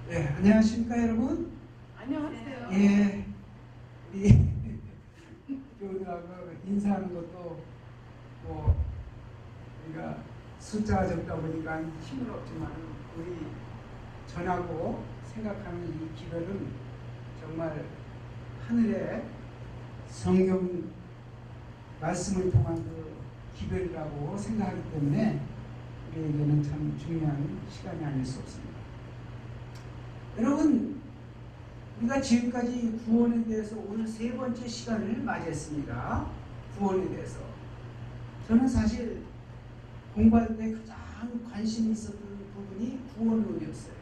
네, 안녕하십니까 여러분? 안녕하세요. 예, 우리 교우들하고 인사하는 것도 뭐 우리가 숫자가 적다 보니까 힘은 없지만 우리 전하고 생각하는 이 기별은 정말 하늘의 성경 말씀을 통한 그 기별이라고 생각하기 때문에 우리에게는 참 중요한 시간이 아닐 수 없습니다. 여러분, 우리가 지금까지 구원에 대해서 오늘 세 번째 시간을 맞이했습니다. 구원에 대해서. 저는 사실 공부할 때 가장 관심이 있었던 부분이 구원론이었어요.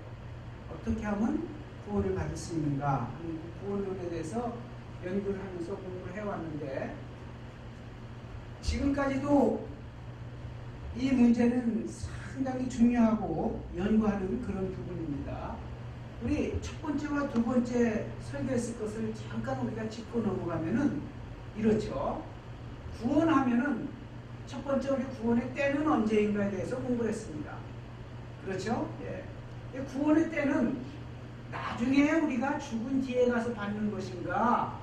어떻게 하면 구원을 받을 수 있는가 하는 구원론에 대해서 연구를 하면서 공부를 해왔는데, 지금까지도 이 문제는 상당히 중요하고 연구하는 그런 부분입니다. 우리 첫 번째와 두 번째 설교했을 것을 잠깐 우리가 짚고 넘어가면은 이렇죠. 구원하면은 첫 번째 우리 구원의 때는 언제인가에 대해서 공부를 했습니다. 그렇죠? 예. 구원의 때는 나중에 우리가 죽은 뒤에 가서 받는 것인가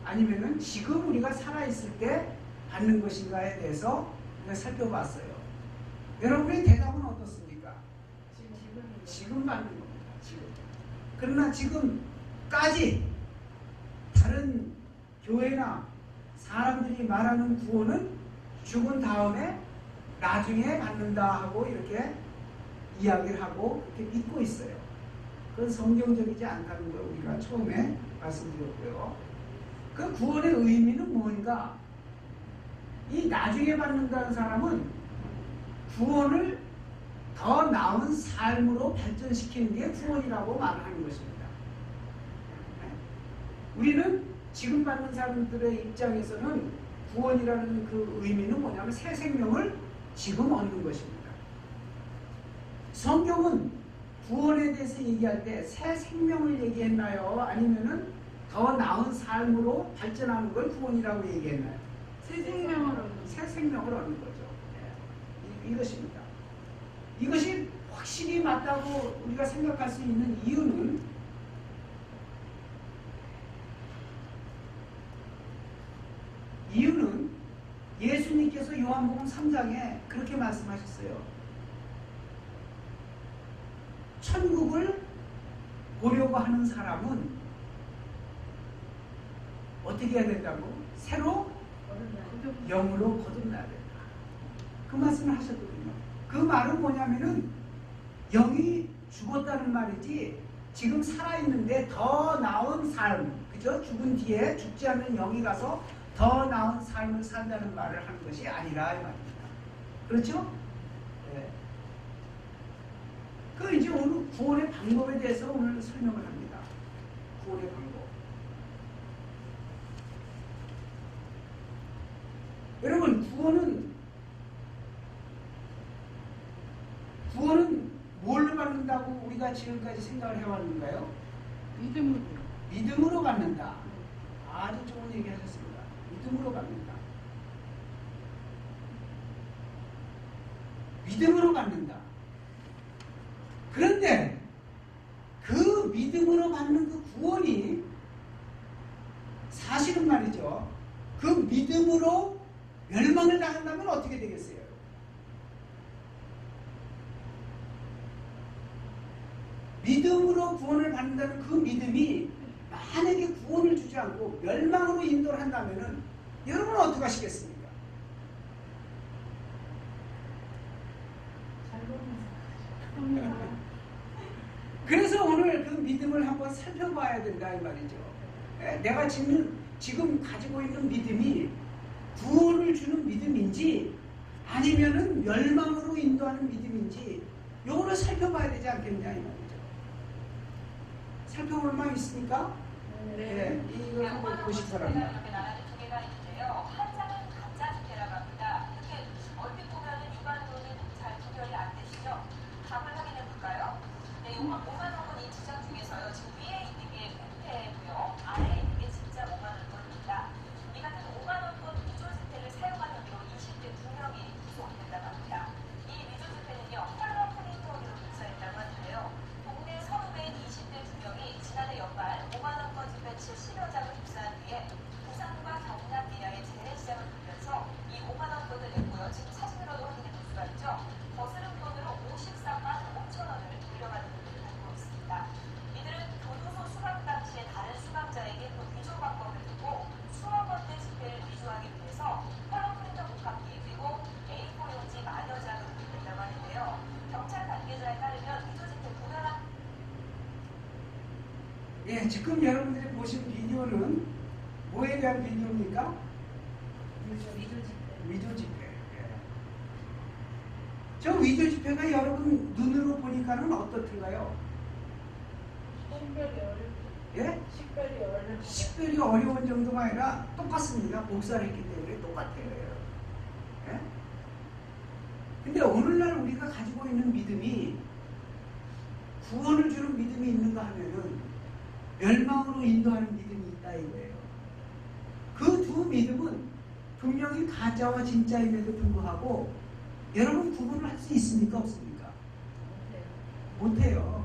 아니면은 지금 우리가 살아있을 때 받는 것인가에 대해서 우리가 살펴봤어요. 여러분의 대답은 어떻습니까? 지금 받는 겁니다. 지금. 그러나 지금까지 다른 교회나 사람들이 말하는 구원은 죽은 다음에 나중에 받는다 하고 이렇게 이야기를 하고 이렇게 믿고 있어요. 그건 성경적이지 않다는 걸 우리가 처음에 말씀드렸고요. 그 구원의 의미는 뭔가? 이 나중에 받는다는 사람은 구원을 더 나은 삶으로 발전시키는 게 구원이라고 말하는 것입니다. 우리는 지금 받는 사람들의 입장에서는 구원이라는 그 의미는 뭐냐면 새 생명을 지금 얻는 것입니다. 성경은 구원에 대해서 얘기할 때 새 생명을 얘기했나요? 아니면은 더 나은 삶으로 발전하는 걸 구원이라고 얘기했나요? 새 생명을 얻는 거죠. 이것입니다. 이것이 확실히 맞다고 우리가 생각할 수 있는 이유는 예수님께서 요한복음 3장에 그렇게 말씀하셨어요. 천국을 보려고 하는 사람은 어떻게 해야 된다고? 새로 영으로 거듭나야 된다. 그 말씀을 하셨거든요. 그 말은 뭐냐면은 영이 죽었다는 말이지 지금 살아있는데 더 나은 삶, 그죠? 죽은 뒤에 죽지 않는 영이 가서 더 나은 삶을 산다는 말을 하는 것이 아니라 이 말입니다. 그렇죠? 네. 그 이제 오늘 구원의 방법에 대해서 오늘 설명을 합니다. 구원의 방법. 여러분, 구원은 뭘로 받는다고 우리가 지금까지 생각을 해왔는가요? 믿음으로 받는다. 아주 좋은 얘기 하셨습니다. 믿음으로 받는다. 믿음으로 받는다. 그런데 그 믿음으로 받는 그 구원이 사실은 말이죠. 그 믿음으로 멸망을 당한다면 어떻게 되겠어요? 믿음으로 구원을 받는다는 그 믿음이 만약에 구원을 주지 않고 멸망으로 인도를 한다면 여러분은 어떻게 하시겠습니까? 그래서 오늘 그 믿음을 한번 살펴봐야 된다 이 말이죠. 내가 지금 가지고 있는 믿음이 구원을 주는 믿음인지 아니면은 멸망으로 인도하는 믿음인지 요거를 살펴봐야 되지 않겠냐 이 말이죠. 살펴볼 만 있습니까? 네. 이걸 한번 보시기 바랍니다. 이렇게 나라는 두 개가 있는데요. 한 장은 가짜 주택이라고 합니다. 이렇게 얼핏 보면은 일반론은 잘 구별이 안 되시죠? 답을 확인해 볼까요? 네, 5만 원은 이 두 장 중에서요. 지금 위에 있는 게 국채고요. 아래에 있는 게 진짜 5만 원권입니다. 이 같은 5만 원권 위조주택을 사용한 혐의로 20대 2명이 구속이 됐다고 합니다. 이 위조주택은요, 컬러 프린터기로 조사했다고 하는데요. 동네 서울의 20대 2명이 지난해 연말 5만 원권 집회 70여 장을 입사한 뒤에 부산과 경남 이하의 재래시장을 돌면서 이 5만 원권을 냈고요. 지금 사진으로도 확인해 볼 수가 있죠. 거스름 돈으로 54만 5천 원을 돌려받은 분들을 갖고 있습니다. 이들은 교도소 수감 당시에 다른 수감자에게 그 위조 방법을 듣고 수억 원대 지폐를 위조하기 위해서 컬러 프린터 복합기 그리고 A4 용지 만여 장을 구입했다고 하는데요. 경찰 관계자에 따르면 위조 지폐 구매한 예, 지금 여러분들이 보신 비디오는 뭐에 대한 비디오입니까? 위조 집회. 예. 저 위조 집회가 여러분 눈으로 보니까는 어떻든가요? 예? 식별이 어려운 정도가 아니라 똑같습니다. 복사를 했기 때문에 똑같아요. 예? 근데 오늘날 우리가 가지고 있는 믿음이 구원을 주는 믿음이 있는가 하면은 멸망으로 인도하는 믿음이 있다 이거예요. 그 두 믿음은 분명히 가짜와 진짜임에도 불구하고 여러분 구분을 할 수 있습니까? 없습니까? 못해요.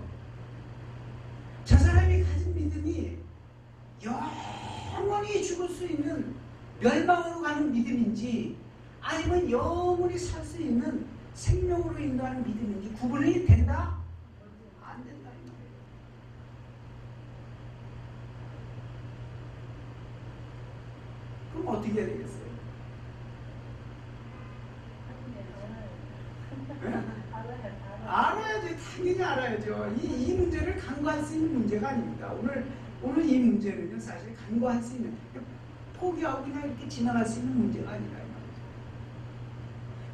저 사람이 가진 믿음이 영원히 죽을 수 있는 멸망으로 가는 믿음인지 아니면 영원히 살 수 있는 생명으로 인도하는 믿음인지 구분이 된다? 안 된다 이 말이에요. 그럼 어떻게 해야 되겠어요? 네? 알아야죠. 당연히 알아야죠. 이 문제를 간과할 수 있는 문제가 아닙니다. 오늘 이 문제는요, 사실 간과할 수 있는, 포기하고 그냥 이렇게 지나갈 수 있는 문제가 아니라 이 말이죠.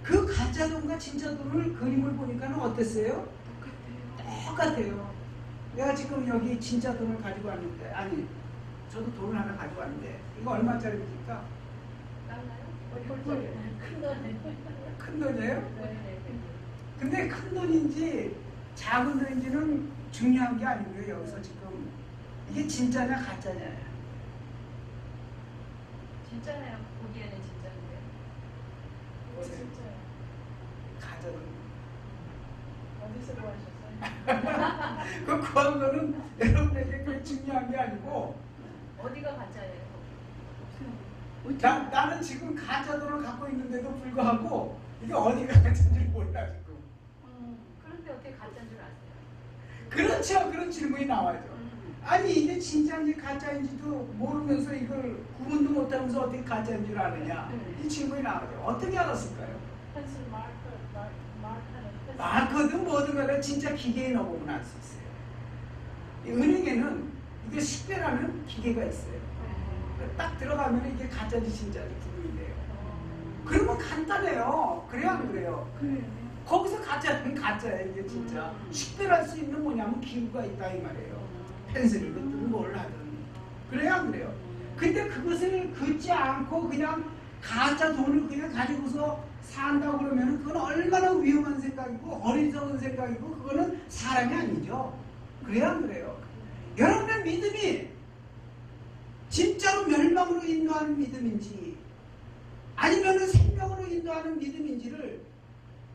그 가짜 돈과 진짜 돈을 그림을 보니까 어땠어요? 똑같아요. 내가 지금 여기 진짜 돈을 가지고 왔는데, 아니, 저도 돈을 하나 가지고 왔는데, 이거 얼마짜리입니까? 큰 돈이에요? 근데 큰 돈인지 작은 돈인지는 중요한 게 아니고요. 여기서 지금 이게 진짜냐 가짜냐. 진짜네요. 보기에는 진짜인데. 진짜요. 가짜 돈. 어디서 구하셨어요? 그 구한 거는 여러분에게 그게 중요한 게 아니고 어디가 가짜예요? 나는 지금 가짜 돈을 갖고 있는데도 불구하고 이게 어디가 가짜인지 몰라 지금. 그런데 어떻게 가짜인 줄 아세요? 그렇죠. 그런 질문이 나와죠. 아니 이게 진짜인지 가짜인지도 모르면서 이걸 구분도 못하면서 어떻게 가짜인 줄 아느냐. 이 질문이 나와죠. 어떻게 알았을까요? 펜슬 마크는 마커든 뭐든 간에 진짜 기계에 넣어보면 알 수 있어요. 이 은행에는 이게 식별하는 기계가 있어요. 딱 들어가면 이게 가짜인지 진짜인지 구분이 돼요. 그러면 간단해요. 그래요 안 그래요? 거기서 가짜는 가짜예요. 이게 진짜 식별할 수 있는 뭐냐면 기구가 있다 이 말이에요. 펜슬을 넣든 뭘 하든. 그래요 안 그래요? 근데 그것을 긋지 않고 그냥 가짜 돈을 그냥 가지고서 산다고 그러면 그건 얼마나 위험한 생각이고 어리석은 생각이고 그거는 사람이 아니죠. 그래요 안 그래요? 여러분의 믿음이 진짜로 멸망으로 인도하는 믿음인지 아니면 생명으로 인도하는 믿음인지를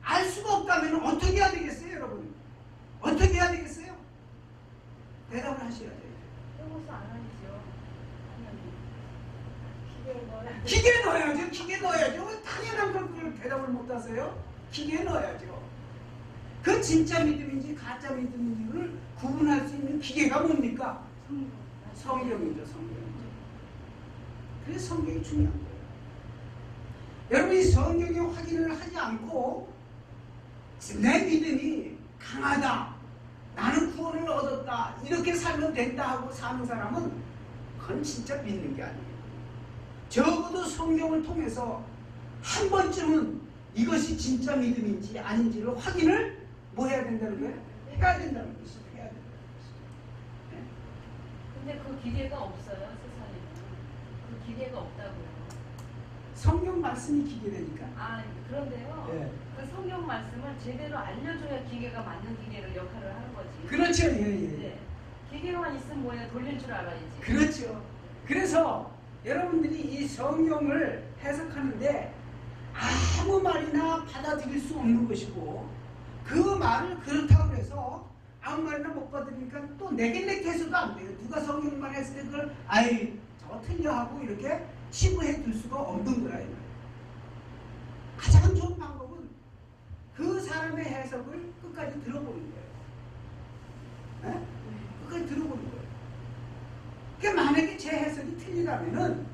알 수가 없다면 어떻게 해야 되겠어요 여러분? 어떻게 해야 되겠어요? 대답을 하셔야 돼요. 속어서 안 하시죠. 기계에 넣어야 기계에 넣어야죠. 기계에 넣어야죠. 당연한 걸 대답을 못 하세요? 기계에 넣어야죠. 그 진짜 믿음인지 가짜 믿음인지를 구분할 수 있는 기계가 뭡니까? 성경이죠. 성경이죠. 그래서 성경이 중요한 거예요. 여러분이 성경의 확인을 하지 않고 내 믿음이 강하다. 나는 구원을 얻었다. 이렇게 살면 된다 하고 사는 사람은 그건 진짜 믿는 게 아니에요. 적어도 성경을 통해서 한 번쯤은 이것이 진짜 믿음인지 아닌지를 확인을 뭐 해야 된다는 거예요? 해야 된다는 것이죠. 해야 된다는 것이죠. 네? 근데 그 기계가 없어요, 세상에는. 그 기계가 없다고요. 성경 말씀이 기계되니까. 아, 그런데요. 예. 그 성경 말씀을 제대로 알려줘야 기계가 맞는 기계를 역할을 하는 거지. 그렇죠. 예, 예. 네. 기계만 있으면 뭐야, 돌릴 줄 알아야지. 그렇죠. 그래서 여러분들이 이 성경을 해석하는데 아무 말이나 받아들일 수 없는 것이고 그 말을 그렇다고 해서 아무 말이나 못 받으니까 또 내겐 해서도 안 돼요. 누가 성경만 했을 때 그걸 아이 저거 틀려 하고 이렇게 치부해 둘 수가 없는 거라 이 말이에요. 가장 좋은 방법은 그 사람의 해석을 끝까지 들어보는 거예요. 네? 끝까지 들어보는 거예요. 그러니까 만약에 제 해석이 틀리다면은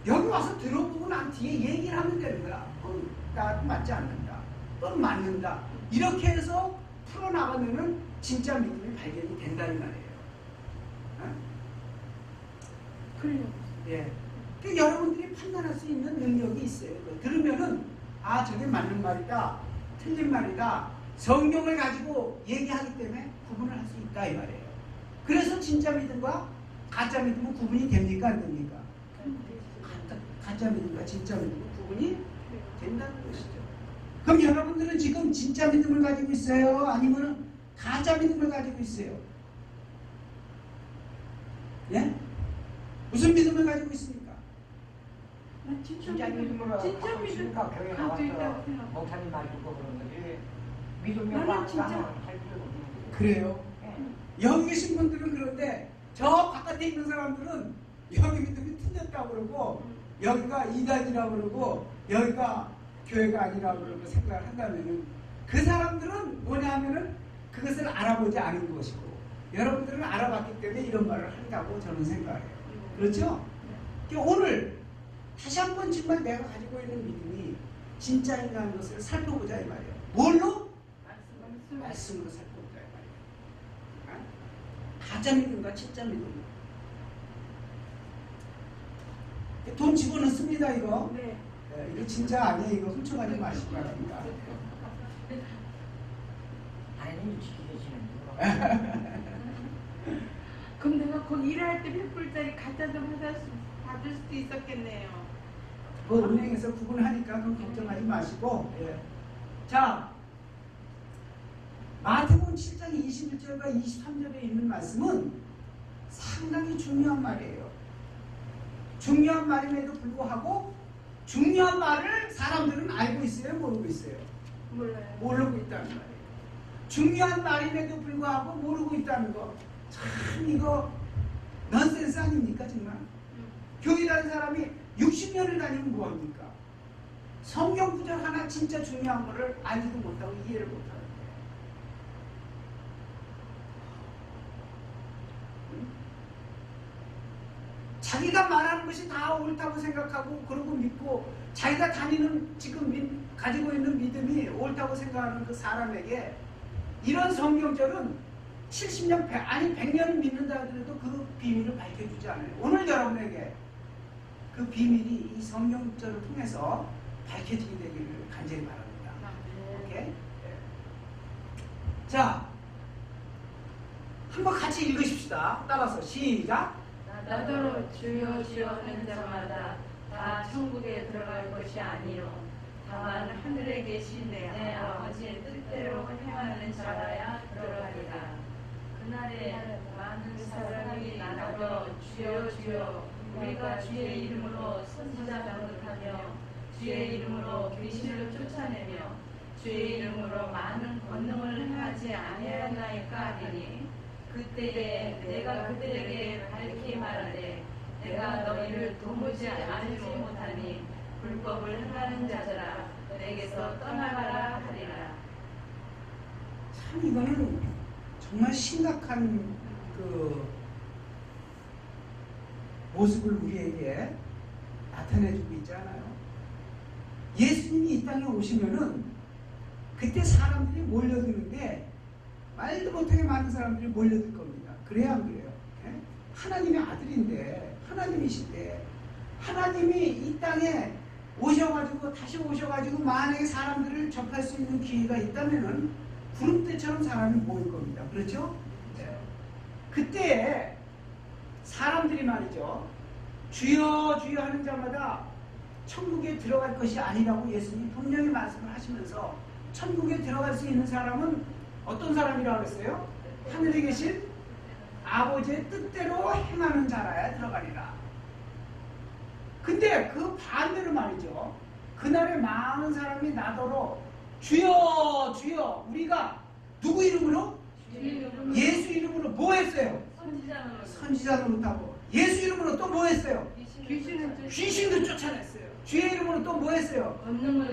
여기 와서 들어보고 난 뒤에 얘기를 하면 되는 거야. 나도 맞지 않는다. 또는 맞는다. 이렇게 해서 풀어나가면은 진짜 믿음이 발견이 된다는 말이에요. 그래요. 예. 그러니까 여러분들이 판단할 수 있는 능력이 있어요. 들으면은 아 저게 맞는 말이다. 틀린 말이다. 성경을 가지고 얘기하기 때문에 구분을 할 수 있다 이 말이에요. 그래서 진짜 믿음과 가짜 믿음은 구분이 됩니까 안 됩니까? 가짜 믿음과 진짜 믿음은 구분이 된다는 것이죠. 그럼 여러분들은 지금 진짜 믿음을 가지고 있어요? 아니면 가짜 믿음을 가지고 있어요? 예? 무슨 믿음을 가지고 있습니까? 진짜 믿음으로 진짜 믿음 교회 가지고 있다고 나와서 생각. 목사님 말 듣고 그런 거지 믿음이 나는 와서 진짜- 할 필요가 없는 거예요. 그래요. 여기 계신 분들은 그런데 저 바깥에 있는 사람들은 여기 믿음이 틀렸다고 그러고 여기가 이단이라고 그러고 여기가 교회가 아니라고 그러고 생각을 한다면은 그 사람들은 뭐냐 하면은 그것을 알아보지 않은 것이고 여러분들은 알아봤기 때문에 이런 말을 한다고 저는 생각해요. 그렇죠? 그러니까 오늘 다시 한 번 정말 내가 가지고 있는 믿음이 진짜인가하는 것을 살펴보자 이 말이에요. 뭘로? 말씀으로 살펴보자 이 말이에요. 가짜 믿음과 진짜 믿음. 돈 집어넣습니다 이거. 네. 이거 진짜 아니에요. 이거 훔쳐가지 마시기 바랍니다. 당연히 지키시는 그럼 내가 거기 일할 때 100불짜리 갖다 좀 받을 수도 있었겠네요. 그 은행에서 구분하니까 그건 걱정하지 마시고. 예. 자, 마태복음 7장 21절과 23절에 있는 말씀은 상당히 중요한 말이에요. 중요한 말임에도 불구하고 중요한 말을 사람들은 알고 있어요? 모르고 있어요? 몰라요. 모르고 있다는 말이에요. 중요한 말임에도 불구하고 모르고 있다는 거. 참 이거 넌센스 아닙니까 정말? 교회 다니는 사람이 60년을 다니면 뭐합니까? 성경 구절 하나 진짜 중요한 거를 알지도 못하고 이해를 못하는 거예요. 자기가 말하는 것이 다 옳다고 생각하고 그러고 믿고 자기가 다니는 지금 가지고 있는 믿음이 옳다고 생각하는 그 사람에게 이런 성경절은 70년 아니 100년을 믿는다 하더라도 그 비밀을 밝혀주지 않아요. 오늘 여러분에게 그 비밀이 이 성경절을 통해서 밝혀지게 되기를 간절히 바랍니다. 오케이? 네. 자, 한번 같이 읽으십시다. 따라서 시작. 나더러 주여 주여 하는 자마다 다 천국에 들어갈 것이 아니요 다만 하늘에 계신 내 아버지의 뜻대로 행하는 자라야 들어가리라. 그날에 많은 사람이 나더러 주여 주여 우리가 주의 이름으로 선지자 노릇하며 주의 이름으로 귀신을 쫓아내며 주의 이름으로 많은 권능을 행하지 아니하였나이까 하리니 그때에 내가 그들에게 밝히 말하되 내가 너희를 도무지 알지 못하니 불법을 행하는 자들아 내게서 떠나가라 하리라. 참 이거는 정말 심각한 그 모습을 우리에게 나타내주고 있잖아요. 예수님이 이 땅에 오시면은 그때 사람들이 몰려드는데 말도 못하게 많은 사람들이 몰려들 겁니다. 그래야 안 그래요? 예? 하나님의 아들인데, 하나님이신데, 하나님이 이 땅에 오셔가지고 다시 오셔가지고 만약에 사람들을 접할 수 있는 기회가 있다면은 구름대처럼 사람이 모일 겁니다. 그렇죠? 네. 그때 사람들이 말이죠. 주여 주여 하는 자마다 천국에 들어갈 것이 아니라고 예수님이 분명히 말씀을 하시면서 천국에 들어갈 수 있는 사람은 어떤 사람이라고 했어요? 하늘에 계신 아버지의 뜻대로 행하는 자라야 들어가리라. 근데 그 반대로 말이죠. 그날에 많은 사람이 나더러 주여 주여 우리가 누구 이름으로? 예수 이름으로 뭐 했어요? 선지자 노릇하고. 예수 이름으로 또 뭐 했어요? 귀신도 쫓아냈어요. 주의 이름으로 또 뭐 했어요?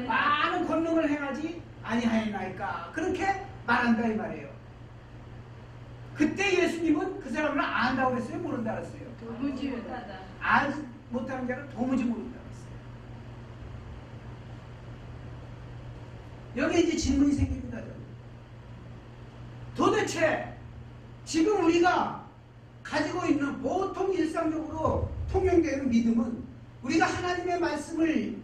많은 권능을 행하지 아니하였나이까. 그렇게 말한다 이 말이에요. 그때 예수님은 그 사람을 안다고 그랬어요? 모른다 그랬어요? 도무지 못하다. 알지 못하는 자는 도무지 모른다 그랬어요. 여기에 이제 질문이 생깁니다. 도대체 지금 우리가 가지고 있는 보통 일상적으로 통용되는 믿음은 우리가 하나님의 말씀을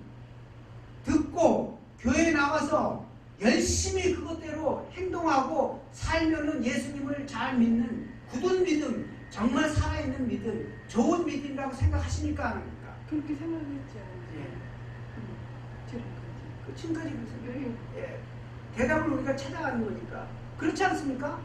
듣고 교회에 나가서 열심히 그것대로 행동하고 살면은 예수님을 잘 믿는 굳은 믿음, 정말 살아있는 믿음, 좋은 믿음이라고 생각하십니까? 안 합니까? 그렇게 생각했죠. 예. 지금까지. 그 지금까지 그렇습니다. 예. 대답을 우리가 찾아가는 거니까. 그렇지 않습니까?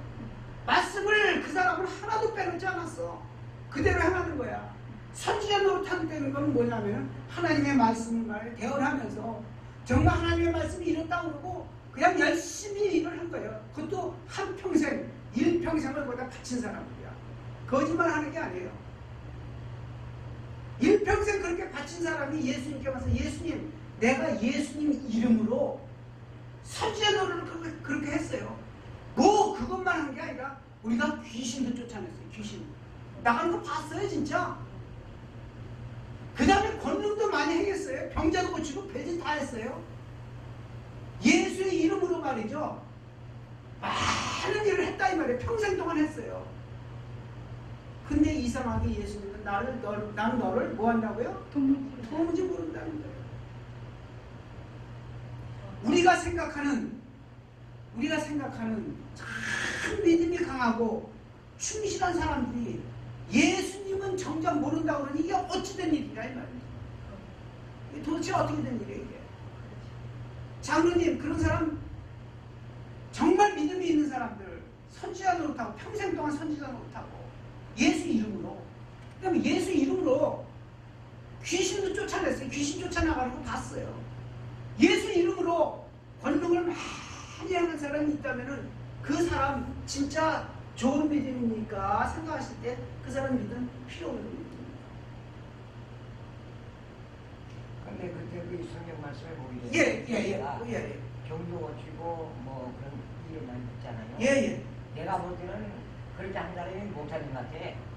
말씀을 그 사람은 하나도 빼놓지 않았어. 그대로 행하는 거야. 선지자 노릇하는 건 뭐냐면 하나님의 말씀을 대언하면서 정말 하나님의 말씀이 이렇다고 그러고 그냥 열심히 일을 한 거예요. 그것도 한평생, 일평생을 거기다 바친 사람들이야. 거짓말 하는 게 아니에요. 일평생 그렇게 바친 사람이 예수님께 와서 예수님, 내가 예수님 이름으로 선지자 노릇을 그렇게 했어요. 뭐 그것만 한 게 아니라 우리가 귀신도 쫓아냈어요. 귀신. 나가는 거 봤어요 진짜. 그 다음에 권능도 많이 행했어요. 병자도 고치고 배진 다 했어요. 예수의 이름으로 말이죠. 많은 일을 했다 이 말이에요. 평생 동안 했어요. 근데 이상하게 예수님은 나는 너를 뭐 한다고요? 도무지 모른다는 거예요. 우리가 생각하는 참 믿음이 강하고 충실한 사람들이 예수님은 정작 모른다고 그러니 이게 어찌된 일이냐 이 말이에요. 이게 도대체 어떻게 된 일이에요 이게. 장로님 그런 사람 정말 믿음이 있는 사람들 선지자 노릇하고 평생 동안 선지자 노릇하고 예수 이름으로 그다음에 예수 이름으로 귀신도 쫓아냈어요. 귀신 쫓아나가는 거 봤어요. 예수 이름으로 권능을 많이 하는 사람이 있다면은 그 사람 진짜 좋은 믿음입니까? 생각하실 때 그 사람 믿음 필요 없는 믿음입니다. 근데 그때 그 성경 말씀을 보게 예. 경도 고치고 뭐 그런 일을 많이 듣잖아요. 예. 내가 볼 때는 그렇게 한 사람이 목사님 같아.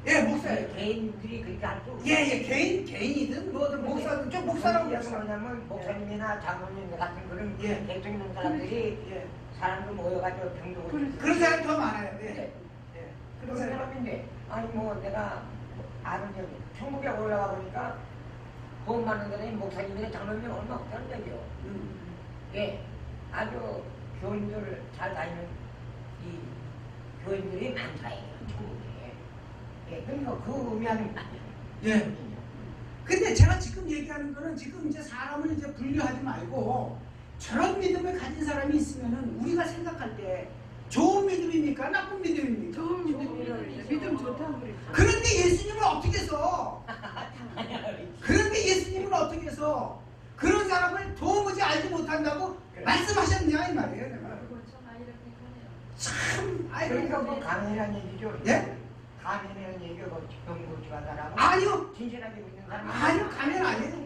예, 목사예요. 개인들이 그렇게 할 수 없어. 예, 개인이든 뭐든 목사든 좀 목사라고 그랬어요. 뭐냐면 목사님이나 장로님 같은 그런 예. 대통 있는 사람들이 예. 사람들 모여가지고 경도 고치고 그런 사람이 더 많아요. 예. 네. 그런 그런 사람. 사람인데 아니 뭐 내가 아는 점 천국에 올라가 보니까 돈 많은 데는 목사님이나 장로님이 얼마 없다는 얘기요. 예, 아주 교인들 잘 다니는 이 교인들이 많다 이거는 천국에. 예, 그러니까 그 의미하는 거 아니에요. 예. 근데 제가 지금 얘기하는 거는 지금 이제 사람을 이제 분류하지 말고 저런 믿음을 가진 사람이 있으면은 우리가 생각할 때 좋은 믿음입니까? 나쁜 믿음입니까? 좋은 믿음이라고 믿음 좋다고 그랬죠. 그런데 예수님은 어떻게 해서? 그런데 예수님은 어떻게 해서 그런 사람을 도무지 알지 못한다고 그래. 말씀하셨냐 이 말이에요. 내가. 참 그러니까 뭐 가면이라는 얘기죠. 예? 가면이라는 얘기가 뭐 병고치가 사람은 아니요. 진실하게 믿는 사람. 아니요. 가면 아니에요.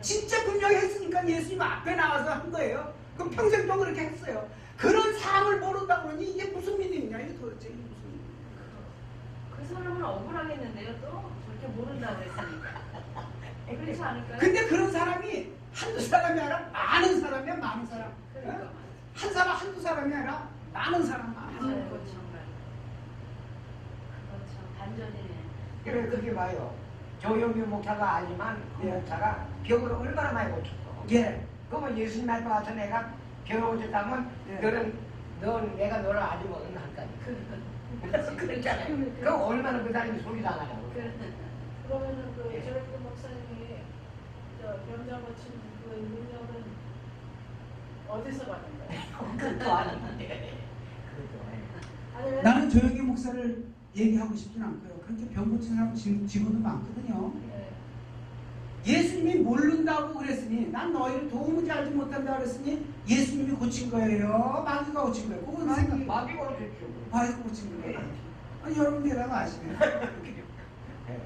진짜 분명히 했으니까 예수님 앞에 나와서 한 거예요. 그럼 평생 동안 그렇게 했어요. 그런 사람을 모른다고 그러니 이게 무슨 믿음이냐 이게 도대체 이게 무슨 믿음이냐. 그 사람은 억울하겠는데요 또 저렇게 모른다고 했으니까 그렇지 않을까요? 근데 그런 사람이 한두 사람이 아니라 많은 사람이야 많은 사람. 그러니까 어? 한 사람 한두 사람이 아니라 많은 사람 많은 맞아요. 사람. 그거 정말 그거 참 반전이네. 그렇게 봐요. 조영규 목사가 알지만 그 예. 목사가 병을 얼마나 많이 고쳤어. 예. 그러면 예수님 말 와서 내가 병을 고쳤다면 예. 넌 내가 너를 아주 먹는 한까지. 그랬잖아요. 그럼 얼마나 그 사람이 소리 당하냐고. 그러면은 그 예. 조영규 목사님이 저 병자 고친 그 능력은 어디서 받은 거예요? 그것도 아닌데. 그것도 아니에요. 아니면 나는 조영기 목사를 얘기하고 싶진 않고요. 그렇게 병 고친 사람 지금도 많거든요. 예. 예수님이 모른다고 그랬으니 난 너희를 도무지 알지 못한다 그랬으니 예수님이 고친 거예요. 마귀가 고친 거예요. 그건 생각. 마귀가 어딨죠. 마귀가 고친 거예요. 아니, 여러분 대답 아시네. 예.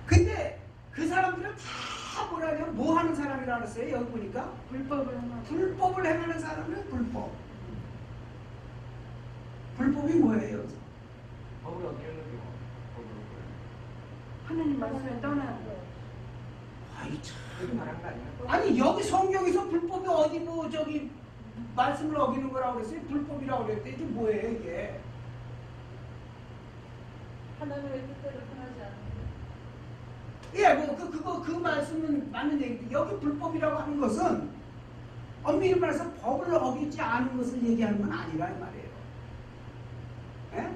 근데 그 사람들은 다 뭐라냐면 뭐 하는 사람이라 그랬어요. 여기 보니까 불법을 하나. 불법을 행하는 사람은 불법. 불법이 뭐예요? 여기서? 법을 어떻게 하는 거죠? 하나님 말씀에 떠나는 거. 아이 참. 그렇게 말한 거 아니야? 아니 여기 성경에서 불법이 어디 뭐 저기 말씀을 어기는 거라고 그랬어요? 불법이라고 그랬대. 이게 뭐예요 이게? 하나님의 뜻대로 행하지 않는 예, 뭐 그 말씀은 맞는 얘기인데 여기 불법이라고 하는 것은 엄밀히 말해서 법을 어기지 않은 것을 얘기하는 건 아니라 이 말이에요. 예?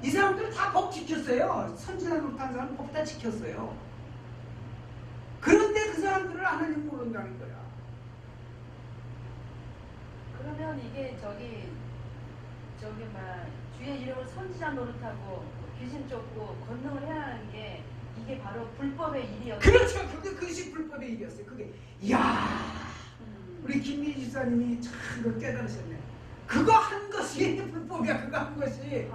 이 사람들은 다 법 지켰어요. 선지자 노릇한 사람은 법 다 지켰어요. 그런데 그 사람들을 하나님 모른다는 거야. 그러면 이게 저기 막 주의 이름을 선지자 노릇하고 귀신 쫓고 권능을 해야 하는 게 이게 바로 불법의 일이었어요. 그렇죠. 그것이 불법의 일이었어요. 그게 이야 우리 김민희 집사님이 참 그걸 깨달으셨네. 그거 한 것이 불법이야. 그거 한 것이.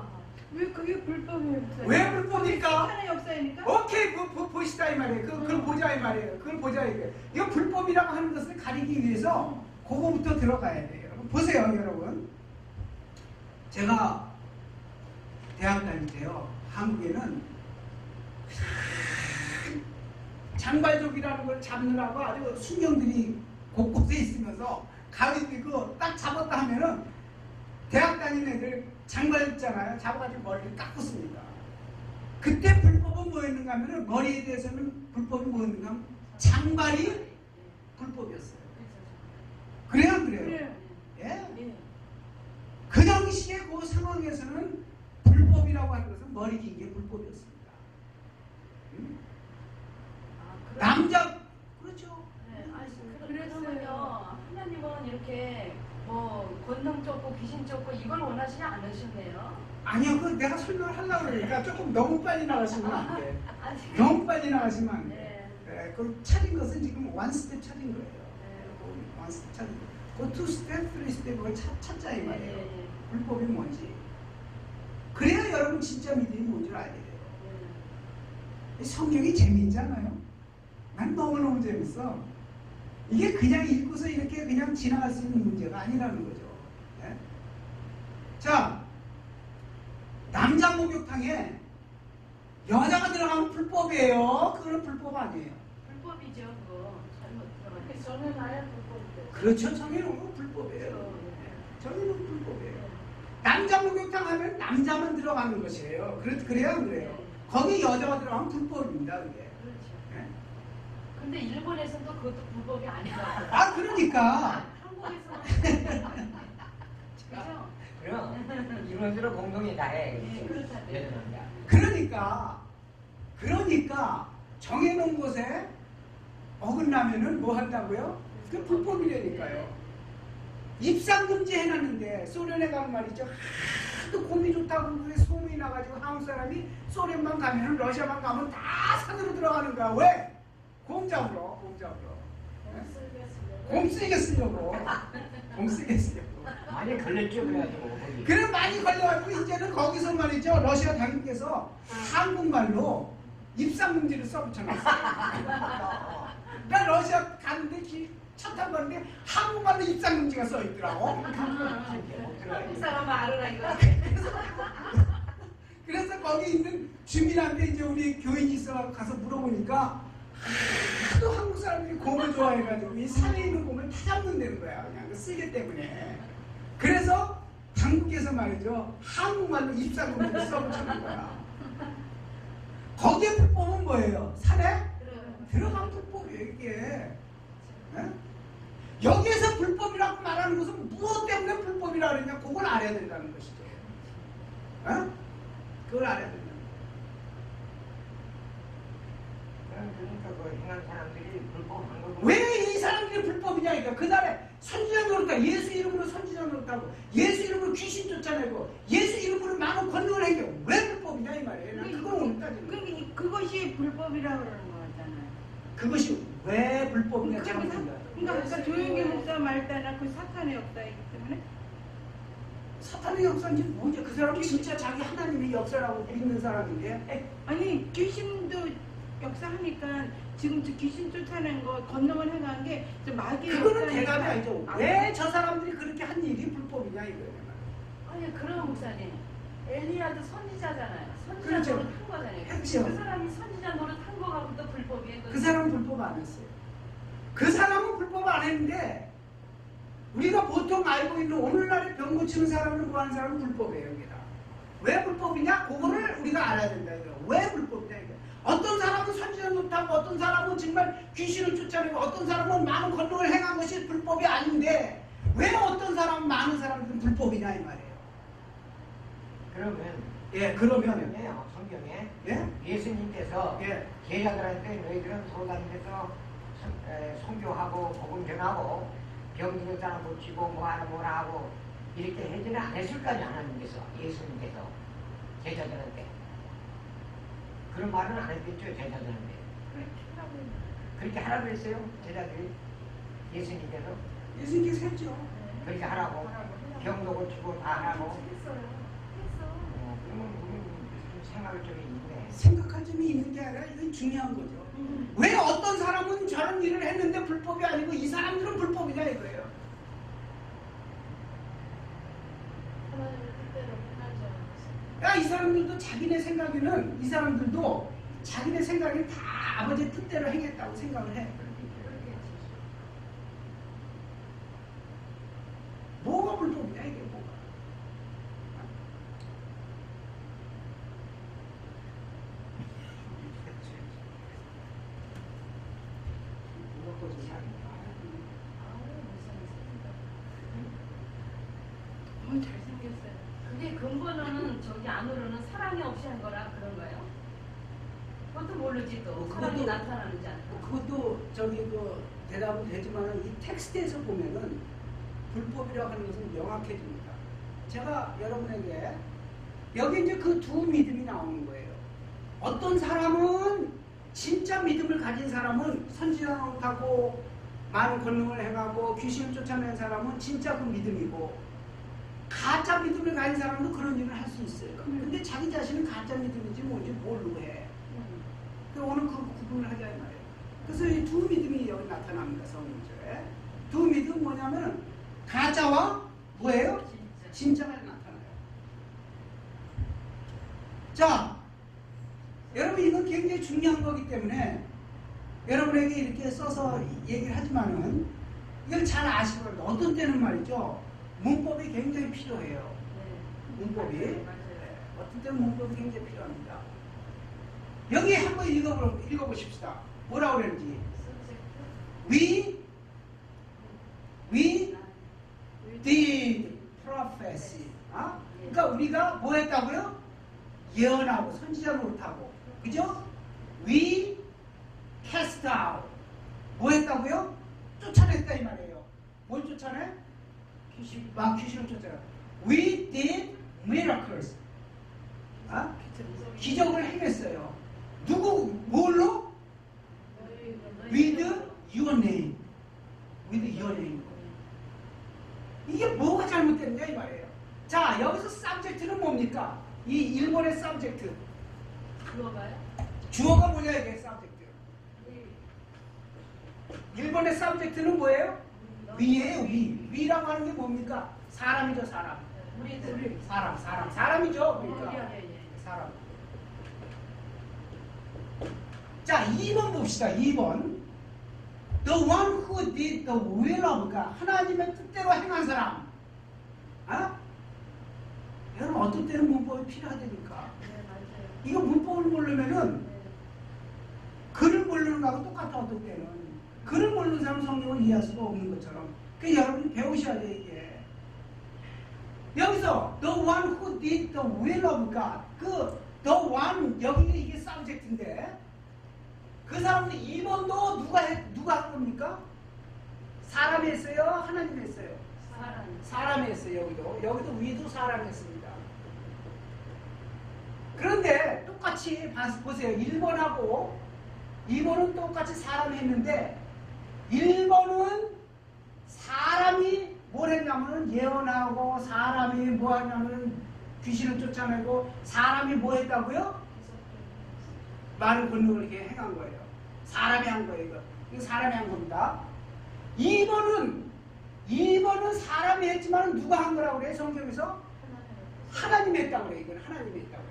왜 그게 불법이에요? 목사님? 왜 불법일까? 하나의 역사이니까? 오케이, 보시다 이 말이에요. 그걸 보자 이 말이에요. 그걸 보자 이거예요. 이거 불법이라고 하는 것을 가리기 위해서 그거부터 들어가야 돼요. 여러분 보세요, 여러분. 제가 대학 다닐 때요, 한국에는 장발족이라는 걸 잡느라고 아주 순경들이 곳곳에 있으면서 가위 들고 딱 잡았다 하면은 대학 다니는 애들 장발 입잖아요. 잡아가지고 머리를 깎았습니다. 그때 불법은 뭐였는가 하면은 머리에 대해서는 불법이 뭐였는가 하면 장발이 불법이었어요. 그래요, 안 그래요? 그래요. 예? 예. 그 당시에 그 상황에서는 불법이라고 하는 것은 머리 긴 게 불법이었습니다. 음? 남자 그렇죠. 네, 아니, 그랬어요. 그러면요 하나님은 이렇게 뭐 권능 쫓고 귀신 쫓고 이걸 원하시지 않으셨네요. 아니요, 그 내가 설명을 하려고 그러니까 조금 너무 빨리 나가시면 안 돼. 아니, 너무 빨리 나가시면 안 돼. 네. 네, 그 차린 것은 지금 원 스텝 차린 거예요. 네. 원 스텝 차린 거. 그 투 스텝, 쓰리 스텝을 찾자 이 말이에요. 네, 네, 불법이 뭔지. 그래야 여러분 진짜 믿음이 뭔 줄 알게 돼요. 네. 성경이 재미있잖아요. 난 너무너무 재밌어. 이게 그냥 읽고서 이렇게 그냥 지나갈 수 있는 문제가 아니라는 거죠. 네? 자, 남자 목욕탕에 여자가 들어가면 불법이에요. 그거는 불법 아니에요. 불법이죠 그거 잘못 들어가면. 저는 아예 불법인데. 그렇죠. 정해놓은 불법이에요. 그렇죠. 정해놓은 불법이에요. 남자 목욕탕 하면 남자만 들어가는 것이에요. 그래야 안 그래요? 거기 여자가 들어가면 불법입니다. 그게. 그렇죠. 네? 근데 일본에서는 또 그것도 불법이 아니라고요. 아, 그러니까. 한국에서는 그죠? 그럼 이론대로 공동이 다 해. 네, 그렇잖아요. 그러니까 정해놓은 곳에 어긋나면은 뭐 한다고요? 그 불법이라니까요. 입상금지 해놨는데 소련에 가면 말이죠. 하도 공기 좋다고 그게 소문이 나가지고 한국 사람이 소련만 가면은 러시아만 가면 다 산으로 들어가는 거야. 왜? 공작으로. 공 쓰게 쓰려고. 공 쓰게 쓰려고. 많이 걸렸죠 그래가지고. 그래 많이 걸려가지고 이제는 거기서 말이죠. 러시아 당국에서 한국말로 입상금지를 써붙여놨어요. 나 러시아 갔는데 차 타고 가는데 한국말로 입상금지가 써있더라고. 한국 사람 알으라 이거. 그래서 거기 있는 주민한테 이제 우리 교인이 있어 가서 물어보니까 하도 한국 사람들이 곰을 좋아해가지고 이 산에 있는 곰을 다 잡는다는 거야. 그냥 그 쓰기 때문에. 그래서 당국에서 말이죠. 한국말로 입상금지를 써붙이는 거야. 거기에 불법은 뭐예요? 살에 그럼 들어간 불법이에요 이게. 예? 여기에서 불법이라고 말하는 것은 무엇 때문에 불법이라고 그러냐 그걸 알아야 된다는 것이죠. 예? 그걸 알아야 된다. 그러니까 그 행한 사람들이 불법한 거고. 왜 이 사람들이 불법이냐 이거. 그날에 선지자 노릇하고 예수 이름으로 선지자 노릇하고 예수 이름으로 귀신 쫓아내고 예수 이름으로 많은 권능을 행겨. 왜 불법이냐 이 말이에요. 난 그걸 오늘까지. 그러니까 그것이 불법이라고 그러는 거잖아요. 그것이 왜 불법이냐 제가 그러니까 묻는다. 아까 조용히 목사 말따나 그 사탄의 역사이기 때문에 사탄의 역사인지 뭐지? 그 사람이 진짜 자기 하나님의 역사라고 믿는 사람인데 아니 귀신도 역사하니까 지금 저 귀신 쫓아낸 거 건너을 해간 게 마귀의 그거는 역사니까. 대답이 아니죠. 왜 저 사람들이 그렇게 한 일이 불법이냐 이거예요. 아니 그럼 목사님 엘리야도 선지자잖아요. 선지자 그렇죠. 노릇 한 거잖아요. 했죠. 그 사람이 선지자 노릇 한 거하고 또 불법이에요. 그 사람은 불법 안 했어요. 그 사람은 불법 안 했는데 우리가 보통 알고 있는 오늘날에 병 고치는 사람을 구하는 사람은 불법이에요. 여기다. 왜 불법이냐? 그거를 우리가 알아야 된다. 이거. 왜 불법이냐? 이거. 어떤 사람은 선지자 못하고 어떤 사람은 정말 귀신을 쫓아내고 어떤 사람은 많은 권능을 행한 것이 불법이 아닌데 왜 어떤 사람은 많은 사람들은 불법이냐 이 말이에요. 그러면 예, 그러면 성경에 예? 예수님께서 예. 제자들한테 너희들은 돌아다니면서 선교하고 복음 전하고 병든 사람 고치고 뭐하라 뭐라 하고 이렇게 해주는 안 했을까요? 하나님께서 예수님께서 제자들한테 그런 말은 안 했겠죠 제자들한테. 그렇게 하라고 했어요 제자들이 예수님께서. 예수님께서 했죠. 그렇게 하라고 병도 고치고 다 하라고. 했어요. 그러면 우리는 무슨 생각을 좀 있네. 생각할 점이 있는 게 아니라 이건 중요한 거죠. 왜 어떤 사람은 저런 일을 했는데 불법이 아니고 이 사람들은 불법이냐 이거예요. 하나님의 뜻대로 행하지 않았어요. 야, 이 사람들도 자기네 생각에는 이 사람들도 자기네 생각에 다 아버지의 뜻대로 행했다고 생각을 해. 뭐가 불법이냐 이게 뭐가? 잘생겼어요. 그게 근본은 저기 안으로는 사랑이 없이 한 거라 그런 거예요. 그것도 모르지 또 사랑이 나타나는지 않고. 그것도 저기 그 대답은 되지만 이 텍스트에서 보면은 불법이라고 하는 것은 명확해집니다. 제가 여러분에게 여기 이제 그 두 믿음이 나오는 거예요. 어떤 사람은 진짜 믿음을 가진 사람은 선지자 노릇하고 많은 권능을 행하고 귀신을 쫓아낸 사람은 진짜 그 믿음이고 가짜 믿음을 가진 사람도 그런 일을 할 수 있어요. 근데 자기 자신은 가짜 믿음인지 뭔지 모르고 해. 그래서 오늘 그 구분을 하자 이 말이에요. 그래서 이 두 믿음이 여기 나타납니다. 성경에. 두 믿음 뭐냐면 가짜와 뭐예요? 진짜가 나타나요. 자, 여러분 이건 굉장히 중요한 거기 때문에 여러분에게 이렇게 써서 얘기를 하지만은 이걸 잘 아시고 어떤 때는 말이죠. 문법이 굉장히 필요해요. 문법이. 어떤 때는 문법이 굉장히 필요합니다. 여기 한번 읽어보십시다. 뭐라고 그랬는지. We did prophecy. 그러니까 우리가 뭐 했다고요? 예언하고 선지자 노릇하고. 그죠? We cast out. 뭐 했다고요? 쫓아냈다 이 말이에요. 뭘 쫓아내? 귀신을 쫓아내. We did miracles. 기적을 행했어요. 누구, 뭘로? With your name. With your name. 이게 뭐가 잘못됐냐 이 말이에요. 자, 여기서 subject는 뭡니까? 이 일본의 subject. 주어가요? 주어가 뭐냐 이게 subject. 일본의 subject는 뭐예요? 위예요, 위. 위라고 하는 게 뭡니까? 사람이죠, 사람. 우리들. 사람이죠. 그러니까. 사람. 자, 2번 봅시다. 2번. The one who did the will of God. 하나님의 뜻대로 행한 사람. 여러분 어떤 때는 문법이 필요하다니까. 네, 맞아요. 이거 문법을 모르면은 거하고 똑같아 어떤 때는. 그를 모르는 사람은 성경을 이해할 수가 없는 것처럼. 그 여러분이 배우셔야 돼 이게. 여기서 the one who did the will of God, 그 the one 여기는 이게 subject인데 그 사람은 2번도 누가 한 겁니까? 사람이 했어요? 하나님이 했어요? 사람이 했어요. 여기도 위도 사람이 했습니다. 그런데 똑같이 보세요. 1번하고 2번은 똑같이 사람이 했는데 1번은 사람이 뭘 했냐면은 예언하고 사람이 뭐 하냐면은 귀신을 쫓아내고 사람이 뭐 했다고요? 많은 권능을 이렇게 행한 거예요. 사람이 한 거예요. 이거 사람이 한 겁니다. 2번은 사람이 했지만 누가 한 거라고 그래요? 성경에서? 하나님이 했다고 그래요. 이건 하나님이 했다고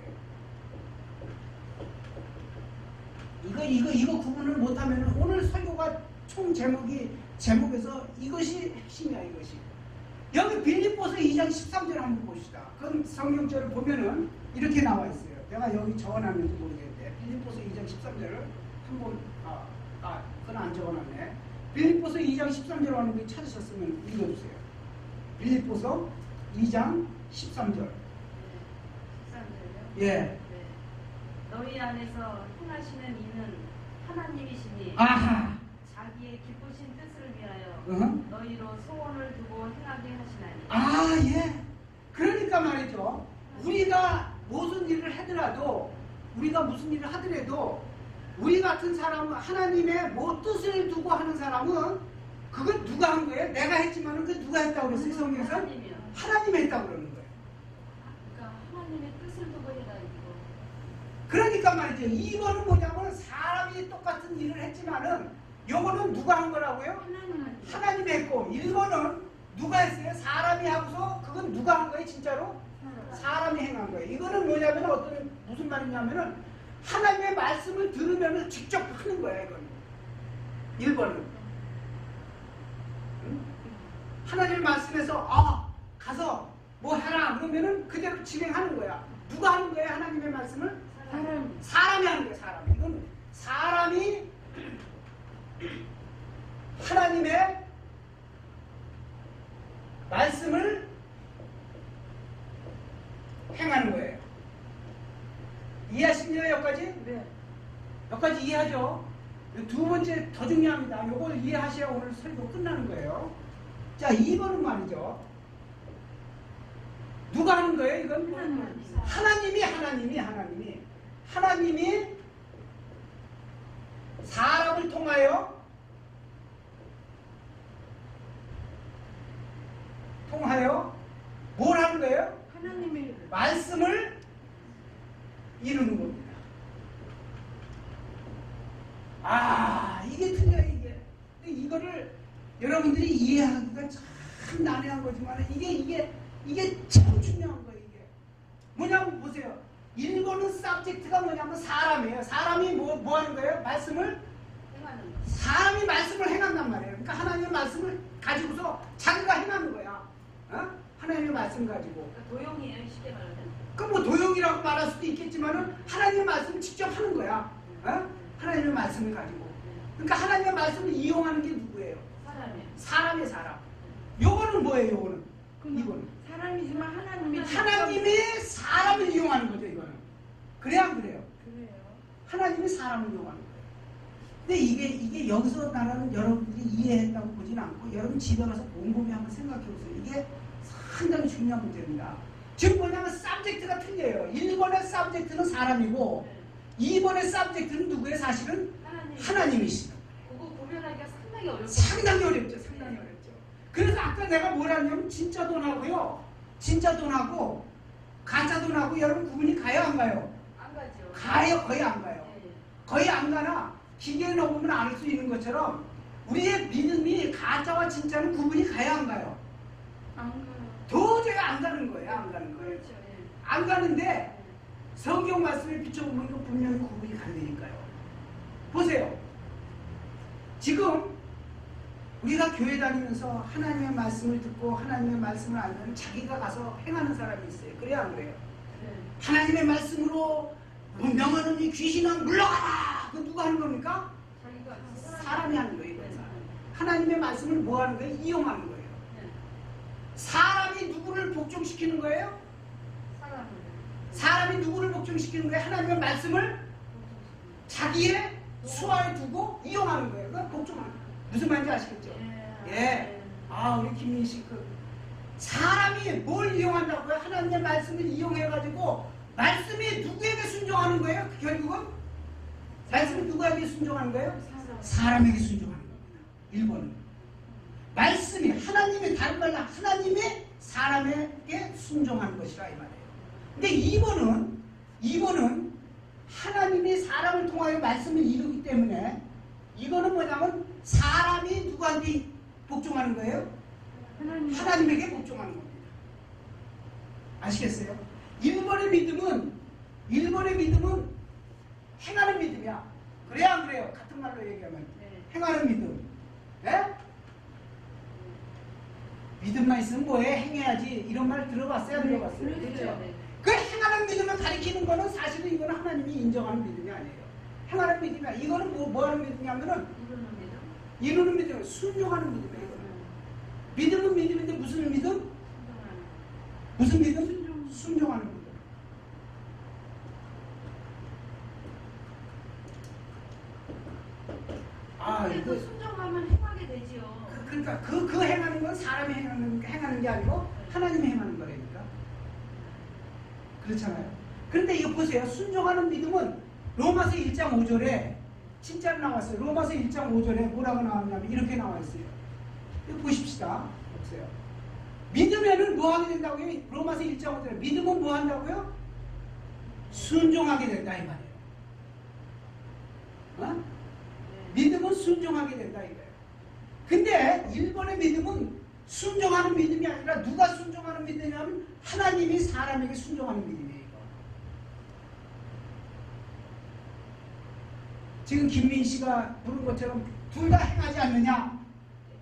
그래요. 이거 구분을 못하면 오늘 설교가 총 제목에서 이것이 핵심이야. 이것이. 여기 빌립보서 2장 13절 한번 봅시다. 그 성경절을 보면은 이렇게 나와 있어요. 내가 여기 적어놨는지 모르겠는데 빌립보서 2장 13절을 한번 그건 안 적어놨네. 빌립보서 2장 13절 하는 분 찾으셨으면 읽어주세요. 빌립보서 2장 13절. 13절요? 예. 네. 너희 안에서 행하시는 이는 하나님이시니 아하. 자기의 기쁘신 뜻을 위하여 으흠. 너희로 소원을 두고 행하게 하시나니. 아, 예. 그러니까 말이죠. 우리가 무슨 일을 하더라도 우리 같은 사람은 하나님의 뭐 뜻을 두고 하는 사람은 그건 누가 한 거예요? 내가 했지만은 그 누가 했다고 그랬어요? 성경에서? 하나님이요. 하나님이 했다고 그러는 거예요. 그러니까 하나님의 뜻을 두고 해라 이거. 그러니까 말이죠. 이거는 뭐냐면 사람이 똑같은 일을 했지만은 요거는 누가 한 거라고요? 하나님이 했고 1번은 누가 했어요? 사람이 하고서 그건 누가 한 거예요? 진짜로? 사람이 행한 거예요. 이거는 뭐냐면 무슨 말이냐면은 하나님의 말씀을 들으면 직접 하는 거예요. 이건 1번은 하나님의 말씀에서 가서 뭐 해라 그러면은 그대로 진행하는 거야. 누가 하는 거예요? 하나님의 말씀을? 사람이 하는 거예요. 사람. 이건 사람이 하나님의 말씀을 행하는 거예요. 이해하십니까? 여기까지? 네. 여기까지 이해하죠? 두 번째 더 중요합니다. 이걸 이해하셔야 오늘 설교 끝나는 거예요. 자, 2번은 말이죠. 누가 하는 거예요? 이건? 하나님이 사람을 통하여 뭘 하는 거예요? 하나님의 말씀을 이루는 겁니다. 이게 틀려요, 이게. 근데 이거를 여러분들이 이해하기가 참 난해한 거지만 이게 참 중요한 거예요, 이게. 뭐냐면 보세요. 1번은 subject가 뭐냐면 사람이에요. 사람이 뭐 하는 거예요? 말씀을? 행하는 거. 사람이 말씀을 행한단 말이에요. 그러니까 하나님의 말씀을 가지고서 자기가 행하는 거야. 하나님의 말씀 가지고. 그러니까 도용이에요 쉽게 말하면. 그럼 뭐 도용이라고 말할 수도 있겠지만은 하나님의 말씀을 직접 하는 거야. 하나님의 말씀을 가지고. 그러니까 하나님의 말씀을 이용하는 게 누구예요? 사람이에요. 사람의 사람. 요거는 뭐예요? 요거는? 이거는 사람이지만 하나님이 사람을 이용하는 거죠. 이거는. 그래야 안 그래요? 그래요. 하나님이 사람을 이용하는 거예요. 근데 이게 여기서 나라는 여러분들이 이해했다고 보진 않고 여러분 집에 가서 곰곰이 한번 생각해 보세요. 이게 상당히 중요한 문제입니다. 지금 뭐냐면 subject가 틀려요. 1번의 subject는 사람이고 2번의 subject는 누구예요? 사실은 하나님이시죠. 그거 구별하기가 상당히 어렵고. 상당히 어렵죠. 그래서 아까 내가 뭐라냐면 진짜 돈하고요. 진짜 돈하고 가짜 돈하고 여러분 구분이 가요 안 가요? 안 가죠. 가요. 거의 안 가요. 네. 거의 안 가나 기계에 넣으면 알 수 있는 것처럼 우리의 믿음이 가짜와 진짜는 구분이 가요 안 가요? 안 가요. 도저히 안 가는 거예요. 그렇죠. 예. 안 가는데 성경 말씀에 비춰보면 이거 분명히 구분이 간다니까요. 보세요. 지금 우리가 교회 다니면서 하나님의 말씀을 듣고 하나님의 말씀을 알면 자기가 가서 행하는 사람이 있어요. 그래야 안 그래요? 네. 하나님의 말씀으로 명하는 이 귀신아 물러가라! 그거 누가 하는 겁니까? 자기가 사람이 하는 거예요. 이건 사람. 하나님의 말씀을 뭐 하는 거예요? 이용하는 거예요. 사람이 누구를 복종시키는 거예요? 사람이 누구를 복종시키는 거예요? 하나님의 말씀을 자기의 수하에 두고 이용하는 거예요. 그건 복종하는 거예요. 무슨 말인지 아시겠죠? 예. 아, 우리 김민 씨, 사람이 뭘 이용한다고요? 하나님의 말씀을 이용해가지고 말씀이 누구에게 순종하는 거예요? 결국은 말씀이 누구에게 순종하는 거예요? 사람에게 순종하는 겁니다. 1번은 말씀이 하나님이 다른 말로 하나님이 사람에게 순종하는 것이라 이 말이에요. 근데 2번은 하나님이 사람을 통하여 말씀을 이루기 때문에 이거는 뭐냐면 사람이 누구한테 복종하는 거예요? 하나님에게 복종하는 겁니다. 아시겠어요? 1번의 믿음은 행하는 믿음이야. 그래요 안 그래요? 같은 말로 얘기하면 행하는 믿음. 네? 믿음만 있으면 뭐해? 행해야지. 이런 말 들어봤어요? 안 들어봤어요? 그렇죠? 그 행하는 믿음을 가리키는 거는 사실은 이거는 하나님이 인정하는 믿음이 아니에요. 행하는 믿음이야. 이거는 뭐 하는 믿음이냐면은 이루는 믿음, 순종하는 믿음이에요. 이거는. 믿음은 믿음인데 무슨 믿음? 무슨 믿음? 순종하는 믿음. 아, 이거 순종하면 행하게 되지요. 그러니까 그 행하는 건 사람이 행하는 게 아니고 하나님이 행하는 거라니까. 그렇잖아요. 그런데 이거 보세요. 순종하는 믿음은 로마서 1장 5절에 진짜로 나왔어요. 로마서 1장 5절에 뭐라고 나왔냐면 이렇게 나와 있어요. 이거 보십시다. 보세요. 믿으면은 뭐 하게 된다고요? 로마서 1장 5절에 믿음은 뭐 한다고요? 순종하게 된다 이 말이에요. 어? 믿음은 순종하게 된다 이거예요. 근데 1번의 믿음은 순종하는 믿음이 아니라 누가 순종하는 믿음이냐면 하나님이 사람에게 순종하는 믿음이에요. 이거. 지금 김민 씨가 부른 것처럼 둘 다 행하지 않느냐?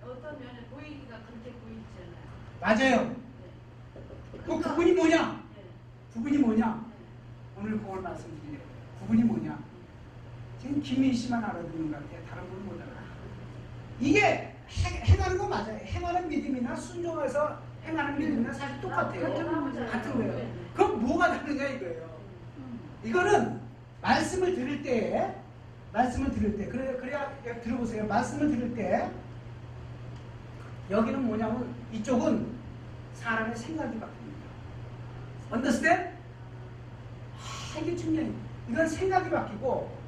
어떤 면에 보이기가 그렇게 보이잖아요. 맞아요. 그 부분이 뭐냐? 네. 부분이 뭐냐? 오늘 그걸 말씀드리려고. 부분이 뭐냐? 지금 김민 씨만 알아듣는 것 같아요. 다른 분은 못 알아. 이게 행하는 거 맞아요. 행하는 믿음이나 순종해서 행하는 믿음이나 사실 똑같아요. 같은 거예요. 그럼 뭐가 다른가 이거예요. 이거는 말씀을 들을 때 그래야 들어보세요. 말씀을 들을 때 여기는 뭐냐면 이쪽은 사람의 생각이 바뀝니다. Understand? 이게 중요해요. 이건 생각이 바뀌고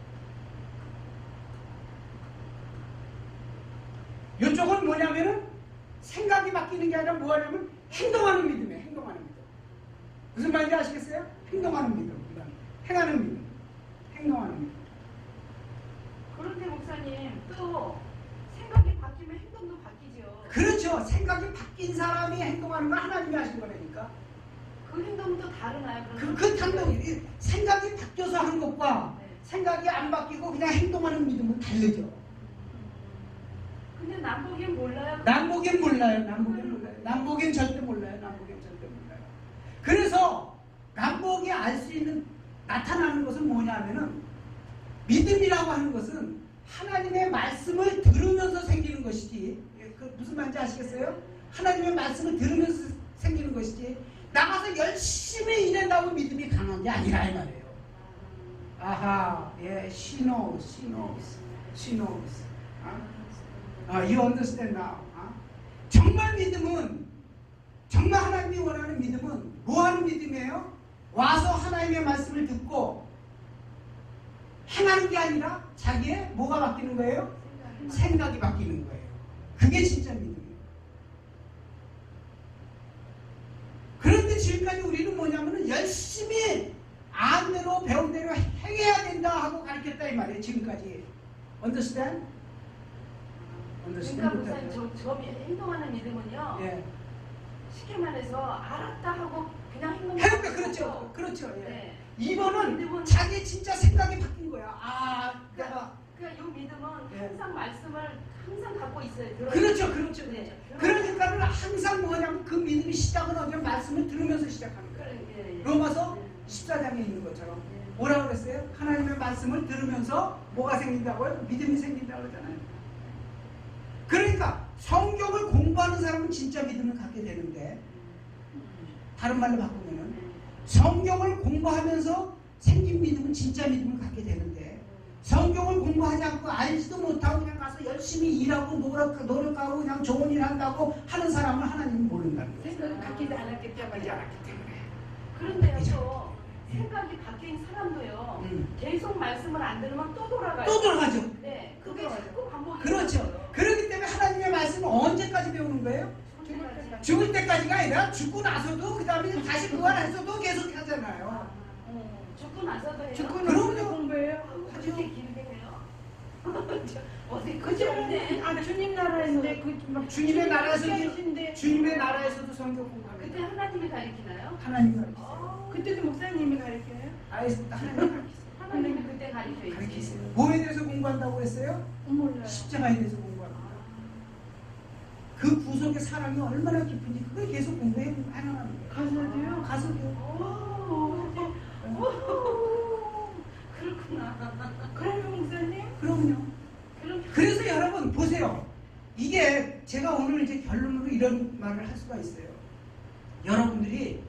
이쪽은 뭐냐면은 생각이 바뀌는 게 아니라 뭐하냐면 행동하는 믿음이에요. 행동하는 믿음. 무슨 말인지 아시겠어요? 행동하는 믿음. 행하는 믿음. 행동하는 믿음. 그런데 목사님 또 생각이 바뀌면 행동도 바뀌죠. 그렇죠. 생각이 바뀐 사람이 행동하는 건 하나님이 하신 거라니까. 그 행동도 다르나요? 그 행동이 생각이 바뀌어서 하는 것과 생각이 안 바뀌고 그냥 행동하는 믿음은 다르죠. 근데 남보기엔 몰라요. 남보기엔 몰라요. 남보기엔 절대 몰라요. 그래서 남보기 알 수 있는 나타나는 것은 뭐냐면은 믿음이라고 하는 것은 하나님의 말씀을 들으면서 생기는 것이지. 그 무슨 말인지 아시겠어요? 하나님의 말씀을 들으면서 생기는 것이지. 나가서 열심히 일한다고 믿음이 강한 게 아니라 이 말이에요. 아하, 예, she knows. You understand now. 정말 믿음은, 정말 하나님이 원하는 믿음은 뭐 하는 믿음이에요? 와서 하나님의 말씀을 듣고 행하는 게 아니라 자기의 뭐가 바뀌는 거예요? 생각이 바뀌는 거예요. 그게 진짜 믿음이에요. 그런데 지금까지 우리는 뭐냐면은 열심히 안 대로 배운 대로 행해야 된다 하고 가르쳤다 이 말이에요. 지금까지. Understand? 그러니까 목사님 저 행동하는 믿음은요. 예. 쉽게 말해서 알았다 하고 그냥 행동하는 그러니까 그렇죠. 예. 네. 2번은 믿음은 자기 진짜 생각이 바뀐 거야. 내가 그러니까 이 믿음은 예. 항상 말씀을 항상 갖고 있어요. 그렇죠. 네. 그러니까는 항상 뭐냐면 그 믿음이 시작은 어디 말씀을 들으면서 시작하는 거예요. 예. 로마서 14장에 있는 것처럼 뭐라고 그랬어요? 하나님의 말씀을 들으면서 뭐가 생긴다고요? 믿음이 생긴다고 그러잖아요. 그러니까 성경을 공부하는 사람은 진짜 믿음을 갖게 되는데, 다른 말로 바꾸면은 성경을 공부하면서 생긴 믿음은 진짜 믿음을 갖게 되는데, 성경을 공부하지 않고 알지도 못하고 그냥 가서 열심히 일하고 노력하고 그냥 좋은 일 한다고 하는 사람은 하나님이 모른다는 거예요. 생각을 갖기도 않았기 때문에. 하지 않았기 때문에. 그런데요, 또 생각이 바뀐 사람도요. 계속 말씀을 안 들으면 또 돌아가요. 또 돌아가죠. 네, 그게 자꾸 반복이 그렇죠. 그렇기 때문에 하나님의 말씀을 언제까지 배우는 거예요? 죽을 때까지가 아니라 죽고 나서도 그 다음에 다시 부활해서도 계속 하잖아요. 죽고 나서도 해요. 죽고 그럼요. 나서 공부해요. 그렇게 길게 해요. 어디 그전에는 주님 나라인데 그막 주님의 나라에서도 신데 주님의 나라에서도 성경 그때 공부합니다. 하나님이 가르치나요? 하나님 가르치세요. 그때도 목사님이 가르쳐요? 알겠습니다. 하나님 하나님이 그때 가르쳐야지. 가르치세요. 뭐에 대해서 공부한다고 했어요? 몰라요. 십자가에 대해서 공부합니다. 그 구속의 사랑이 얼마나 깊은지 그걸 계속 공부해 하는 거예요. 가서도요? 가서도요. 그렇구나. 그래요 목사님? 그럼요. 그럼 그래서 여러분 보세요. 이게 제가 오늘 이제 결론으로 이런 말을 할 수가 있어요. 여러분들이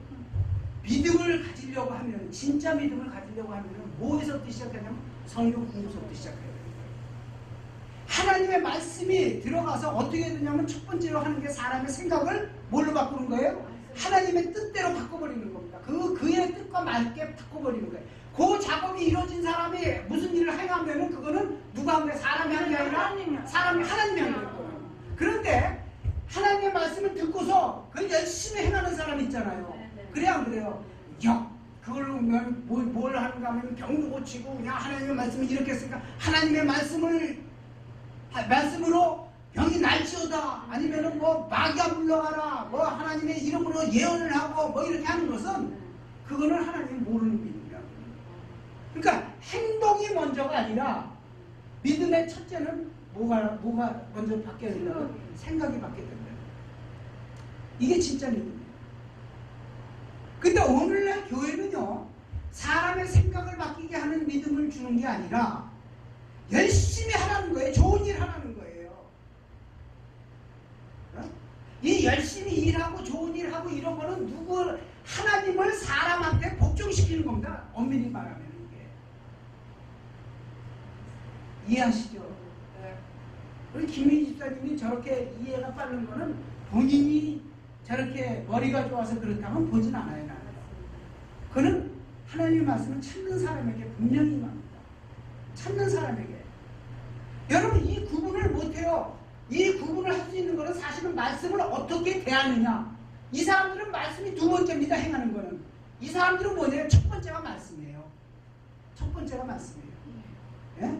믿음을 가지려고 하면, 진짜 믿음을 가지려고 하면 뭐에서부터 시작하냐면 성경 공부서부터 시작해야 돼요. 하나님의 말씀이 들어가서 어떻게 되냐면 첫 번째로 하는 게 사람의 생각을 뭘로 바꾸는 거예요? 하나님의 뜻대로 바꿔버리는 겁니다. 그의 뜻과 맞게 바꿔버리는 거예요. 그 작업이 이루어진 사람이 무슨 일을 행하면은 그거는 누가 한 거예요? 사람이 한 게 아니라 사람이 하나님이 한 거예요. 그런데 하나님의 말씀을 듣고서 그걸 열심히 행하는 사람 있잖아요. 그래야 안 그래요? 그걸로 뭘 하는가 하면 병도 고치고 그냥 하나님의 말씀을 이렇게 했으니까 하나님의 말씀으로 병이 날지어다, 아니면은 뭐 마귀야 물러가라, 뭐 하나님의 이름으로 예언을 하고 뭐 이렇게 하는 것은 그거는 하나님 모르는 믿음이라고. 그러니까 행동이 먼저가 아니라 믿음의 첫째는 뭐가 먼저 바뀌어야 된다고? 생각이 바뀌어야 된다. 이게 진짜 믿음이에요. 근데 오늘날 교회는요, 사람의 생각을 바뀌게 하는 믿음을 주는 게 아니라 열심히 하라는 거예요. 좋은 일 하라는 거예요. 이 열심히 일하고 좋은 일 하고 이런 거는 하나님을 사람한테 복종시키는 겁니다. 엄밀히 말하면 이게. 이해하시죠? 우리 김민희 집사님이 저렇게 이해가 빠른 거는 본인이 저렇게 머리가 좋아서 그렇다면 보진 않아요. 나는. 그는 하나님의 말씀을 찾는 사람에게 분명히 임합니다. 찾는 사람에게. 여러분 이 구분을 못해요. 이 구분을 할 수 있는 것은 사실은 말씀을 어떻게 대하느냐. 이 사람들은 말씀이 두 번째입니다. 행하는 거는. 이 사람들은 뭐냐면 첫 번째가 말씀이에요. 첫 번째가 말씀이에요. 예?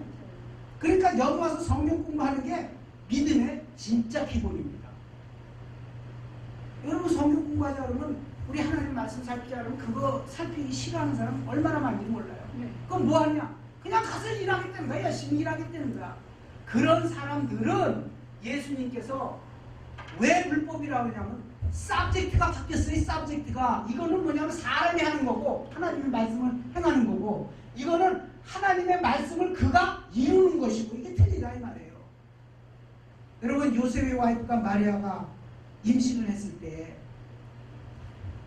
그러니까 여기 와서 성경 공부하는 게 믿음의 진짜 기본입니다. 여러분 성경 공부하자 그러면 우리 하나님 말씀 살피자 그러면 그거 살피기 싫어하는 사람 얼마나 많은지 몰라요. 그럼 뭐 하냐? 그냥 가서 일하겠다는 거야. 열심히 일하겠다는 거야. 그런 사람들은 예수님께서 왜 불법이라고 하냐면 서브젝트가 바뀌었어요. 서브젝트가. 이거는 뭐냐면 사람이 하는 거고 하나님의 말씀을 행하는 거고, 이거는 하나님의 말씀을 그가 이루는 것이고, 이게 틀리다 이 말이에요. 여러분 요셉의 와이프가 마리아가 임신을 했을 때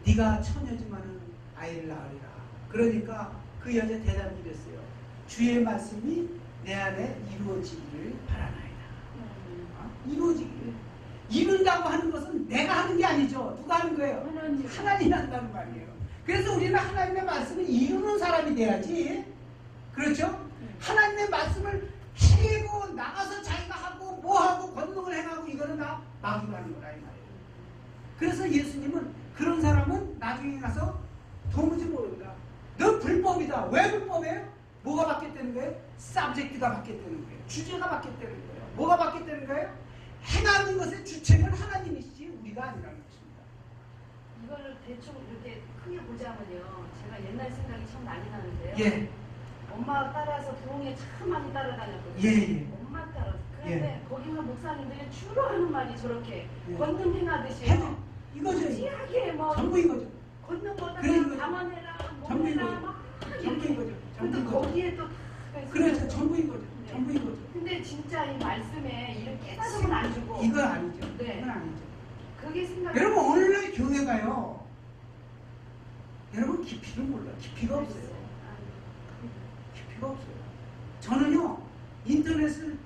네가 처녀지만은 아이를 낳으리라. 그러니까 그 여자 대답이 이랬어요. 주의 말씀이 내 안에 이루어지기를 바라나이다. 이루어지기를. 이룬다고 하는 것은 내가 하는 게 아니죠. 누가 하는 거예요? 하나님이 한다는 말이에요. 그래서 우리는 하나님의 말씀을 이루는 사람이 돼야지. 그렇죠? 하나님의 말씀을 해고 나가서 자기가 하고 뭐하고 권능을 행하고 이거는 다 마귀가 하는 거라 이 말이에요. 그래서 예수님은 그런 사람은 나중에 가서 도무지 모른다. 너 불법이다. 왜 불법이에요? 뭐가 바뀌었다는 거예요? 서브젝트가 바뀌었다는 거예요. 주제가 바뀌었다는 거예요. 뭐가 바뀌었다는 거예요? 행하는 것의 주체는 하나님이시지 우리가 아니라는 것입니다. 이거를 대충 이렇게 크게 보자면요. 제가 옛날 생각이 참 많이 나는데요. 예. 엄마 따라서 부흥에 참 많이 따라다녔거든요. 예. 엄마 따라서. 그런데 거기서 목사님들이 주로 하는 말이 저렇게 예. 권능 행하듯이 해도 이거죠. 지하게 뭐 전부 이거죠. 권능 거다가 그래, 이거죠. 감안해라, 전부 뭐해라 이거죠. 막 전부 이거죠. 전부 근데 이거죠. 거기에 또 생각했어요. 그렇죠. 전부이거든. 네. 전부이거든. 근데 진짜 이 말씀에 이런 깨달음은 안 주고 이건 아니죠. 네. 이건 아니죠. 그게 생각. 여러분 오늘날 교회가요. 여러분 깊이를 몰라. 깊이가 없어요. 깊이가 없어요. 저는요 인터넷을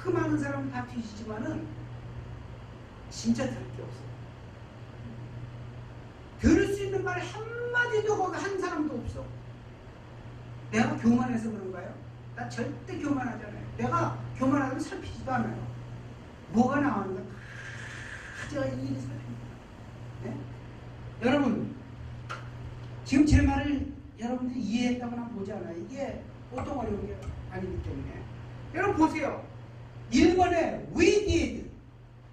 그 많은 사람 다 뒤지지만은 진짜 들을 게 없어요. 들을 수 있는 말 한마디도 거기 한 사람도 없어. 내가 교만해서 그런가요? 나 절대 교만하잖아요. 내가 교만하면 살피지도 않아요. 뭐가 나왔는가 다 제가 일일이 살핍니다. 네? 여러분 지금 제 말을 여러분들이 이해했다거나 보지 않아요. 이게 보통 어려운 게 아니기 때문에. 여러분 보세요. 1번에 we did,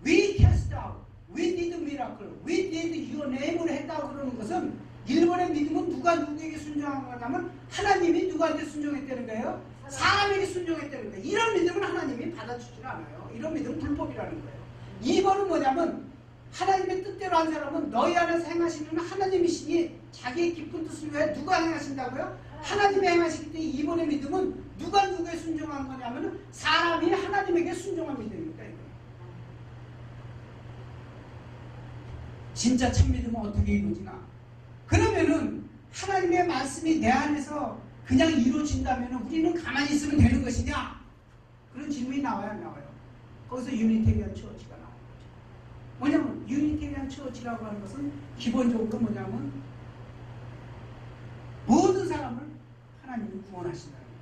we cast out, we did miracle, we did your name을 했다고 그러는 것은 1번의 믿음은 누가 누구에게 순종한 거냐면 하나님이 누구한테 순종했다는 거예요? 사람에게 순종했다는 거예요. 이런 믿음은 하나님이 받아주질 않아요. 이런 믿음은 불법이라는 거예요. 2번은 뭐냐면 하나님의 뜻대로 한 사람은 너희 안에서 행하시는 하나님이시니 자기의 깊은 뜻을 위해 누가 행하신다고요? 하나님이 행하시기 때문에 2번의 믿음은 누가 누구에 순종한 거냐면 사람이 하나님에게 순종한 믿음입니다. 이거. 진짜 참 믿음은 어떻게 이루어지나? 그러면은 하나님의 말씀이 내 안에서 그냥 이루어진다면 우리는 가만히 있으면 되는 것이냐? 그런 질문이 나와요, 안 나와요? 거기서 유니테리안 처치가 나오는 거죠. 뭐냐면 유니테리안 처치라고 하는 것은 기본적으로 뭐냐면 모든 사람을 하나님이 구원하신다는 거예요.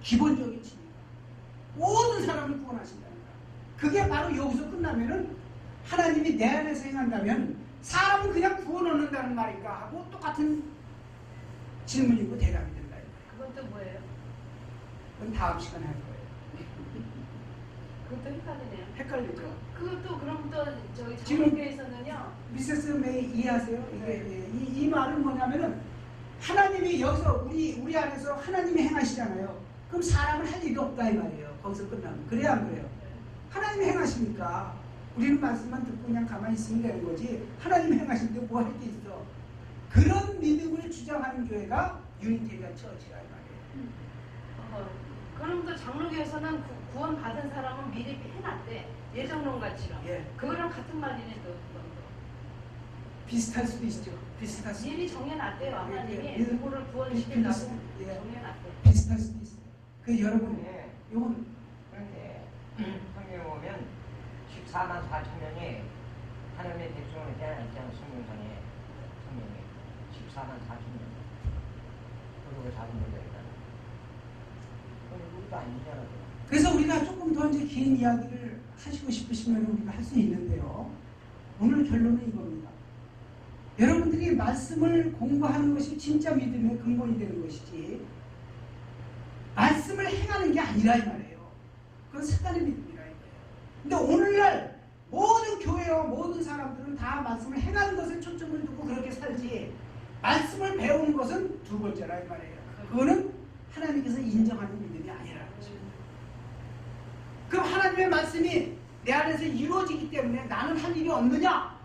기본적인 진리가. 모든 사람을 구원하신다는 거예요. 그게 바로 여기서 끝나면은 하나님이 내 안에서 행한다면 사람은 그냥 구원 얻는다는 말인가 하고 똑같은 질문이고 대답이 된다. 그건 또 뭐예요? 그건 다음 시간에 할 거예요. 그것도 헷갈리네요. 헷갈리죠? 그것도 그럼 또 저기 지금- 장로교에서는요. 미세스 메이 이해하세요? 이 말은 뭐냐면은 하나님이 여기서 우리 안에서 하나님이 행하시잖아요. 그럼 사람은 할 일이 없다 이 말이에요. 거기서 끝나면. 그래야 안 그래요? 하나님이 행하시니까 우리는 말씀만 듣고 그냥 가만히 있으면 되는 거지. 하나님이 행하시는데 뭐 할 게 있어? 그런 믿음을 주장하는 교회가 유니테리안 처치라 이 말이에요. 그럼 또 장로교에서는 구원 받은 사람은 미리 해놨대. 예정론 같이요. 예. 그거랑 같은 말이네 또. 그건 비슷할 수도 있죠. 비슷할 또. 수도 미리 정해놨대요. 하나님이 예, 예. 누구를 구원시키려고 예. 정해놨대. 비슷할 수도 있어요. 그 여러분 네. 요건 그런데 성경에 보면 14만 4천 명이 하나님의 백성을 대하였잖아요. 성경상에 성경에 14만 4천 명. 그리고 잡은 거니까. 그건 우리도 아니잖아. 그래서 우리가 조금 더 이제 긴 이야기를 하시고 싶으시면 우리가 할 수 있는데요. 오늘 결론은 이겁니다. 여러분들이 말씀을 공부하는 것이 진짜 믿음의 근본이 되는 것이지 말씀을 행하는 게 아니라 이 말이에요. 그건 사단의 믿음이라 이거예요. 근데 오늘날 모든 교회와 모든 사람들은 다 말씀을 행하는 것에 초점을 두고 그렇게 살지 말씀을 배우는 것은 두 번째라 이 말이에요. 그거는 하나님께서 인정하는 믿음이 아니라는 거죠. 그럼 하나님의 말씀이 내 안에서 이루어지기 때문에 나는 할 일이 없느냐?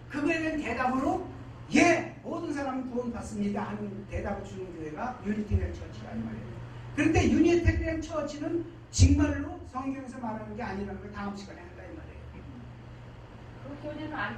그거에 대한 대답으로 예, 모든 사람은 구원받습니다 하는 대답을 주는 교회가 유니테리안 처치가 이 말이에요. 그런데 유니테리안 처치는 정말로 성경에서 말하는 게 아니라는 걸 다음 시간에 한다 이 말이에요. 그 교리는 안